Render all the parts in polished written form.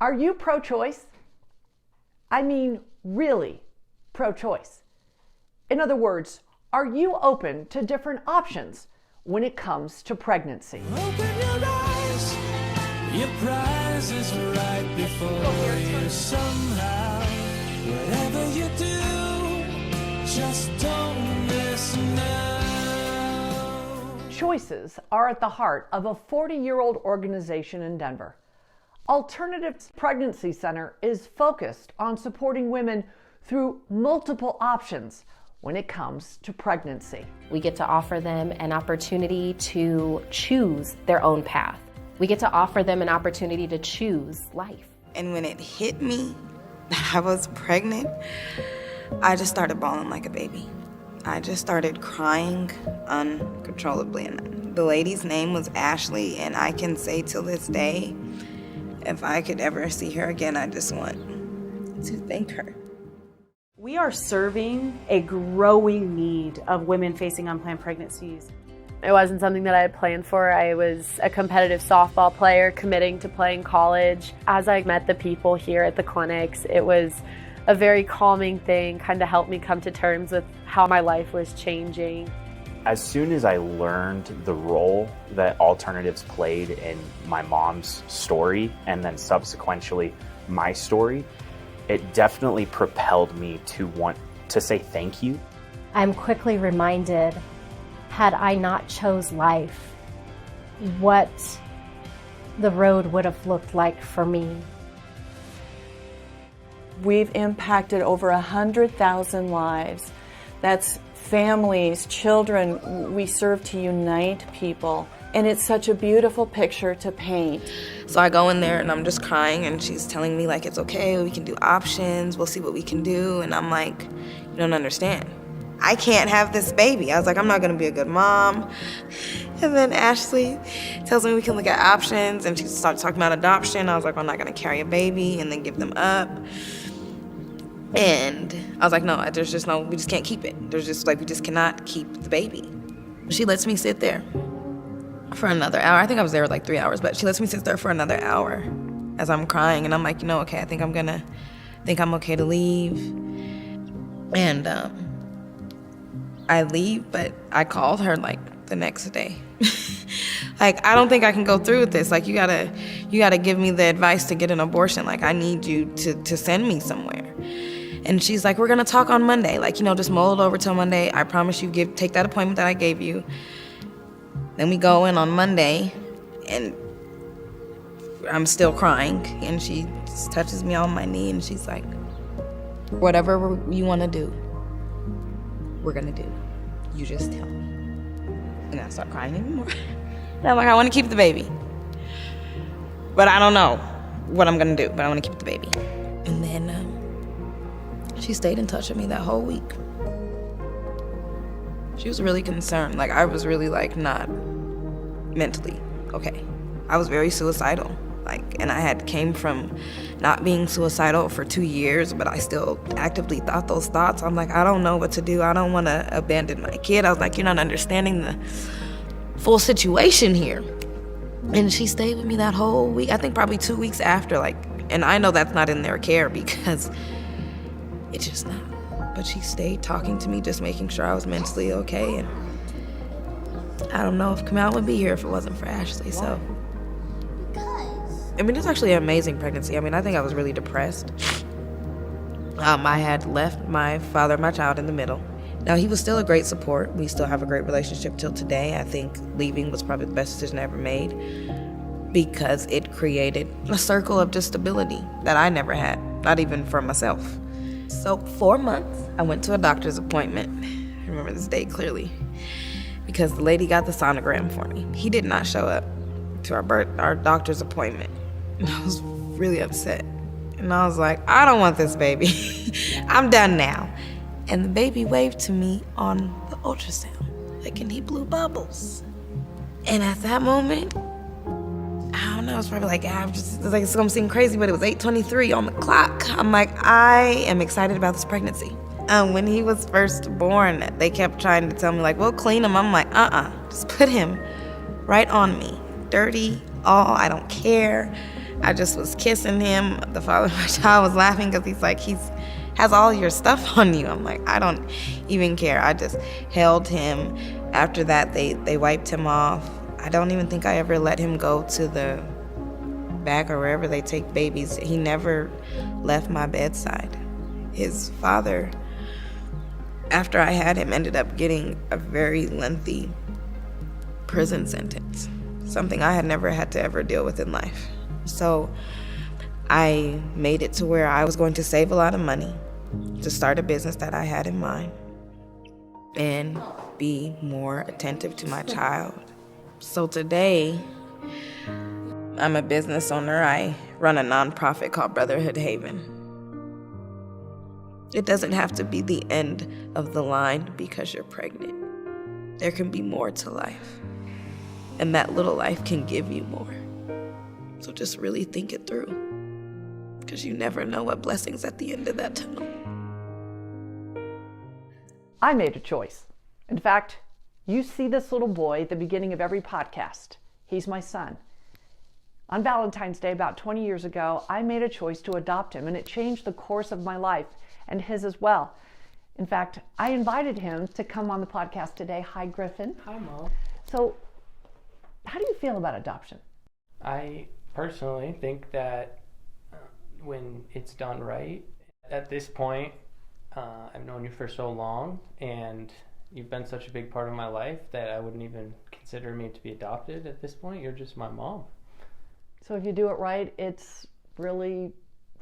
Are you pro-choice? I mean, really pro-choice. In other words, are you open to different options when it comes to pregnancy? Open your eyes, your prize is right before you somehow. Whatever you do, just don't miss now. Choices are at the heart of a 40-year-old organization in Denver. Alternatives Pregnancy Center is focused on supporting women through multiple options when it comes to pregnancy. We get to offer them an opportunity to choose their own path. We get to offer them an opportunity to choose life. And when it hit me that I was pregnant, I just started bawling like a baby. I just started crying uncontrollably. And the lady's name was Ashley, and I can say till this day, if I could ever see her again, I just want to thank her. We are serving a growing need of women facing unplanned pregnancies. It wasn't something that I had planned for. I was a competitive softball player committing to playing college. As I met the people here at the clinics, it was a very calming thing, kind of helped me come to terms with how my life was changing. As soon as I learned the role that alternatives played in my mom's story and then subsequently my story, it definitely propelled me to want to say thank you. I'm quickly reminded, had I not chose life, what the road would have looked like for me. We've impacted over 100,000 lives. That's families, children. We serve to unite people. And it's such a beautiful picture to paint. So I go in there and I'm just crying, and she's telling me like, it's okay, we can do options, we'll see what we can do. And I'm like, you don't understand. I can't have this baby. I was like, I'm not gonna be a good mom. And then Ashley tells me we can look at options, and she starts talking about adoption. I was like, I'm not gonna carry a baby and then give them up. And I was like, no, there's just no, we just can't keep it. There's just like, we just cannot keep the baby. She lets me sit there for another hour. I think I was there like 3 hours, but she lets me sit there for another hour as I'm crying. And I'm like, okay, I think I'm okay to leave. And I leave, but I called her like the next day. Like, I don't think I can go through with this. Like, you gotta give me the advice to get an abortion. Like, I need you to send me somewhere. And she's like, we're gonna talk on Monday. Like, just mull it over till Monday. I promise you, take that appointment that I gave you. Then we go in on Monday, and I'm still crying. And she just touches me on my knee, and she's like, whatever you wanna do, we're gonna do. You just tell me. And I start crying anymore. And I'm like, I wanna keep the baby. But I don't know what I'm gonna do, but I wanna keep the baby. And then she stayed in touch with me that whole week. She was really concerned. Like, I was really not mentally okay. I was very suicidal. And I came from not being suicidal for 2 years, but I still actively thought those thoughts. I'm like, I don't know what to do. I don't want to abandon my kid. I was like, you're not understanding the full situation here. And she stayed with me that whole week. I think probably 2 weeks after, and I know that's not in their care because it's just not. But she stayed talking to me, just making sure I was mentally okay. And I don't know if Kamau would be here if it wasn't for Ashley, so. I mean, it's actually an amazing pregnancy. I mean, I think I was really depressed. I had left my father and my child in the middle. Now, he was still a great support. We still have a great relationship till today. I think leaving was probably the best decision I ever made because it created a circle of just stability that I never had, not even for myself. So 4 months, I went to a doctor's appointment. I remember this day clearly because the lady got the sonogram for me. He did not show up to our doctor's appointment. And I was really upset. And I was like, I don't want this baby. I'm done now. And the baby waved to me on the ultrasound, and he blew bubbles. And at that moment, I don't know, it's probably it's gonna seem crazy, but it was 8:23 on the clock. I'm like, I am excited about this pregnancy. When he was first born, they kept trying to tell me, we'll clean him. I'm like, just put him right on me. Dirty, I don't care. I just was kissing him. The father of my child was laughing because he's like, he has all your stuff on you. I'm like, I don't even care. I just held him. After that, they wiped him off. I don't even think I ever let him go to the back or wherever they take babies. He never left my bedside. His father, after I had him, ended up getting a very lengthy prison sentence, something I had never had to ever deal with in life. So I made it to where I was going to save a lot of money to start a business that I had in mind and be more attentive to my child. So today, I'm a business owner. I run a nonprofit called Brotherhood Haven. It doesn't have to be the end of the line because you're pregnant. There can be more to life, and that little life can give you more. So just really think it through, because you never know what blessing's at the end of that tunnel. I made a choice. In fact, you see this little boy at the beginning of every podcast. He's my son. On Valentine's Day, about 20 years ago, I made a choice to adopt him, and it changed the course of my life and his as well. In fact, I invited him to come on the podcast today. Hi, Griffin. Hi, Mom. So, how do you feel about adoption? I personally think that when it's done right, at this point, I've known you for so long, and you've been such a big part of my life that I wouldn't even consider me to be adopted at this point. You're just my mom. So if you do it right, it's really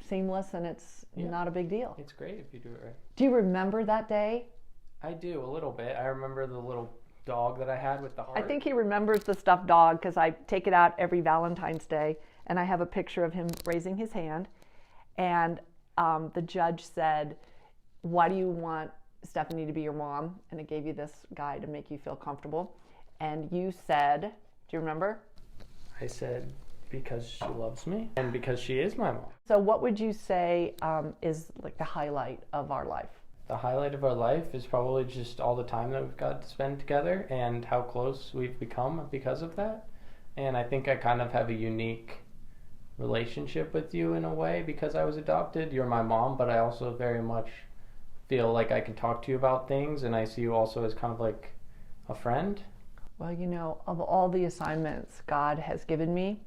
seamless and it's not a big deal. It's great if you do it right. Do you remember that day? I do, a little bit. I remember the little dog that I had with the heart. I think he remembers the stuffed dog because I take it out every Valentine's Day, and I have a picture of him raising his hand. And the judge said, "Why do you want Stephanie to be your mom?" And it gave you this guy to make you feel comfortable. And you said, do you remember? I said, because she loves me and because she is my mom. So what would you say is like the highlight of our life? The highlight of our life is probably just all the time that we've got to spend together and how close we've become because of that. And I think I kind of have a unique relationship with you in a way because I was adopted. You're my mom, but I also very much feel like I can talk to you about things, and I see you also as kind of like a friend. Well, you know, of all the assignments God has given me,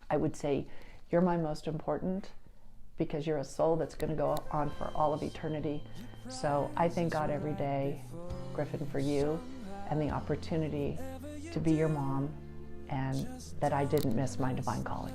I would say you're my most important because you're a soul that's going to go on for all of eternity. So I thank God every day, Griffin, for you and the opportunity to be your mom, and that I didn't miss my divine calling.